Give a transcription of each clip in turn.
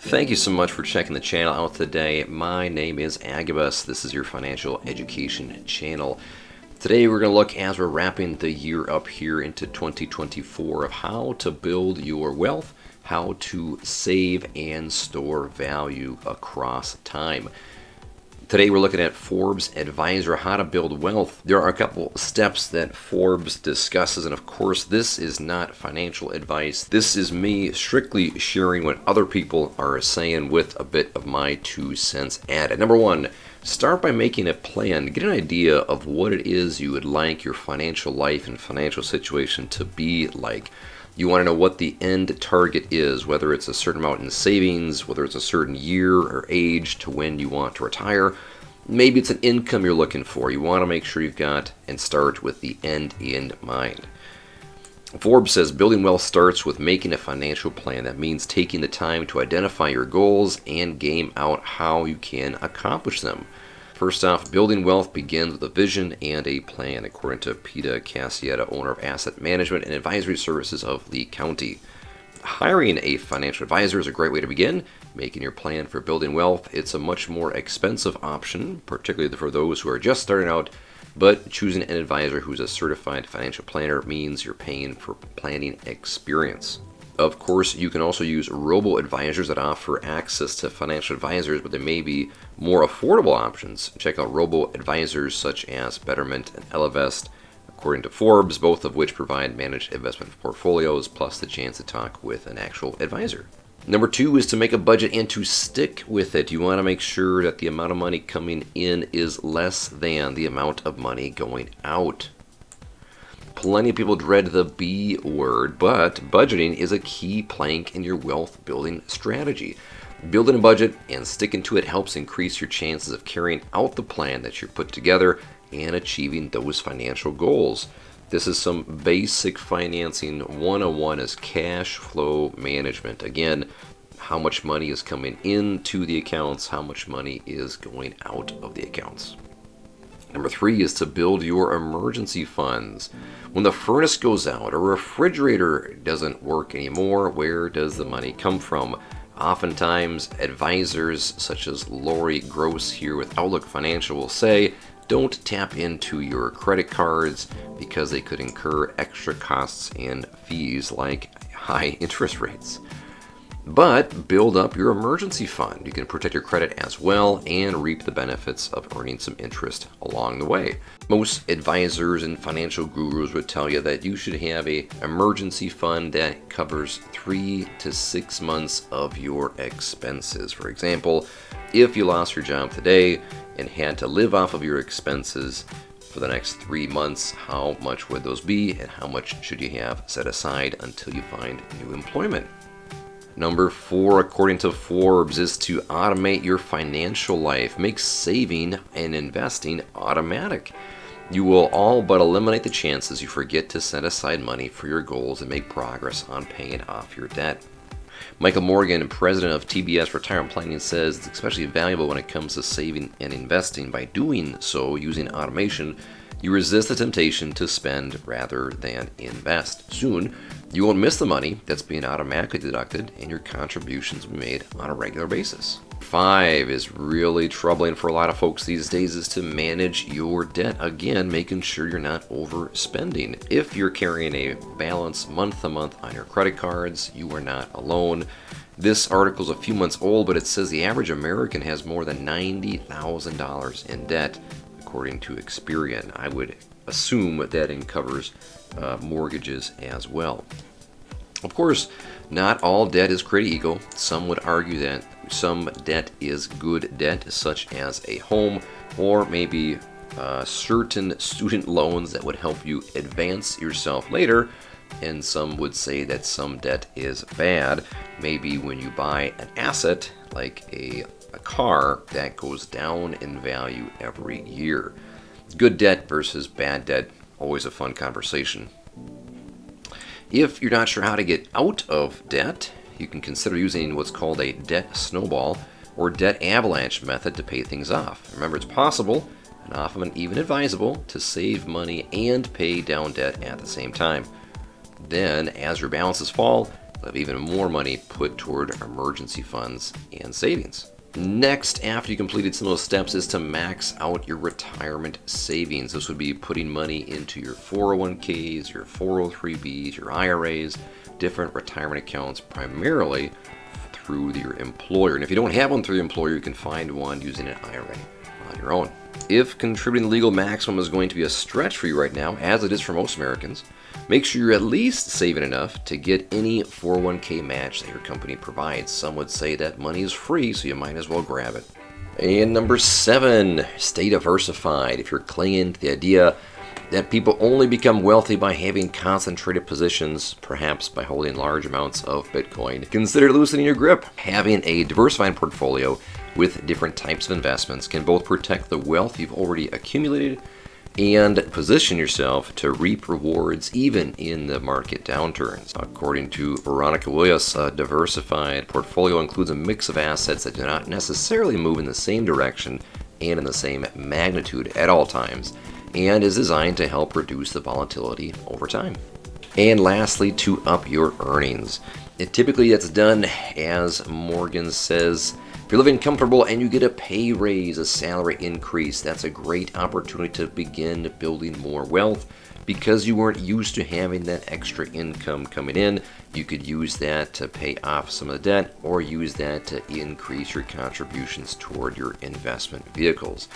Thank you so much for checking the channel out today. My name is Agabus. This is your financial education channel. Today we're going to look, as we're wrapping the year up here into 2024, of how to build your wealth, how to save and store value across time. Today we're looking at Forbes Advisor, how to build wealth. There are a couple steps that Forbes discusses, and of course this is not financial advice. This is me strictly sharing what other people are saying with a bit of my 2 cents added. Number one, start by making a plan. Get an idea of what it is you would like your financial life and financial situation to be like. You want to know what the end target is, whether it's a certain amount in savings, whether it's a certain year or age to when you want to retire. Maybe it's an income you're looking for. You want to make sure you've got and start with the end in mind. Forbes says building wealth starts with making a financial plan. That means taking the time to identify your goals and game out how you can accomplish them. First off, building wealth begins with a vision and a plan, according to Peter Cassietta, owner of Asset Management and Advisory Services of Lee County. Hiring a financial advisor is a great way to begin making your plan for building wealth. It's a much more expensive option, particularly for those who are just starting out, but choosing an advisor who's a certified financial planner means you're paying for planning experience. Of course, you can also use robo-advisors that offer access to financial advisors, but there may be more affordable options. Check out robo-advisors such as Betterment and Ellevest, according to Forbes, both of which provide managed investment portfolios, plus the chance to talk with an actual advisor. Number two is to make a budget and to stick with it. You want to make sure that the amount of money coming in is less than the amount of money going out. Plenty of people dread the B word, but budgeting is a key plank in your wealth building strategy. Building a budget and sticking to it helps increase your chances of carrying out the plan that you put together and achieving those financial goals. This is some basic financing 101 is cash flow management. Again, how much money is coming into the accounts, how much money is going out of the accounts. Number three is to build your emergency funds. When the furnace goes out, a refrigerator doesn't work anymore, where does the money come from? Oftentimes, advisors such as Lori Gross here with Outlook Financial will say, don't tap into your credit cards because they could incur extra costs and fees like high interest rates. But build up your emergency fund. You can protect your credit as well and reap the benefits of earning some interest along the way. Most advisors and financial gurus would tell you that you should have an emergency fund that covers 3 to 6 months of your expenses. For example, if you lost your job today and had to live off of your expenses for the next 3 months, how much would those be and how much should you have set aside until you find new employment? Number four, according to Forbes, is to automate your financial life. Make saving and investing automatic. You will all but eliminate the chances you forget to set aside money for your goals and make progress on paying off your debt. Michael Morgan, president of TBS Retirement Planning, says it's especially valuable when it comes to saving and investing. By doing so using automation, you resist the temptation to spend rather than invest. Soon, you won't miss the money that's being automatically deducted, and your contributions will be made on a regular basis. 5 is really troubling for a lot of folks these days, is to manage your debt. Again, making sure you're not overspending. If you're carrying a balance month to month on your credit cards, you are not alone. This article is a few months old, but it says the average American has more than $90,000 in debt, according to Experian. I would assume that covers mortgages as well. Of course, not all debt is created equal. Some would argue that some debt is good debt, such as a home or maybe certain student loans that would help you advance yourself later. And some would say that some debt is bad. Maybe when you buy an asset like a car that goes down in value every year. Good debt versus bad debt, always a fun conversation. If you're not sure how to get out of debt, you can consider using what's called a debt snowball or debt avalanche method to pay things off. Remember, it's possible and often even advisable to save money and pay down debt at the same time. Then, as your balances fall, We'll have even more money put toward emergency funds and savings. Next, after you completed some of those steps, is to max out your retirement savings. This would be putting money into your 401ks, your 403bs, your IRAs, different retirement accounts, primarily through your employer. And if you don't have one through your employer, you can find one using an IRA on your own. If contributing the legal maximum is going to be a stretch for you right now, as it is for most Americans, make sure you're at least saving enough to get any 401k match that your company provides. Some would say that money is free, so you might as well grab it. And number 7, stay diversified. If you're clinging to the idea that people only become wealthy by having concentrated positions, perhaps by holding large amounts of Bitcoin, consider loosening your grip. Having a diversified portfolio with different types of investments can both protect the wealth you've already accumulated and position yourself to reap rewards even in the market downturns. According to Veronica Williams, a diversified portfolio includes a mix of assets that do not necessarily move in the same direction and in the same magnitude at all times, and is designed to help reduce the volatility over time. And lastly, to up your earnings. Typically that's done, as Morgan says, if you're living comfortable and you get a pay raise, a salary increase, that's a great opportunity to begin building more wealth because you weren't used to having that extra income coming in. You could use that to pay off some of the debt or use that to increase your contributions toward your investment vehicles.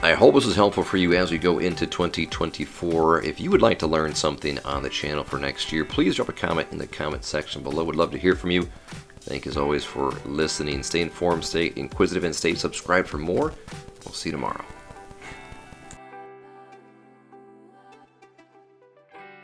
I hope this was helpful for you as we go into 2024. If you would like to learn something on the channel for next year, please drop a comment in the comment section below. Would love to hear from you. Thank you as always for listening. Stay informed, stay inquisitive, and stay subscribed for more. We'll see you tomorrow.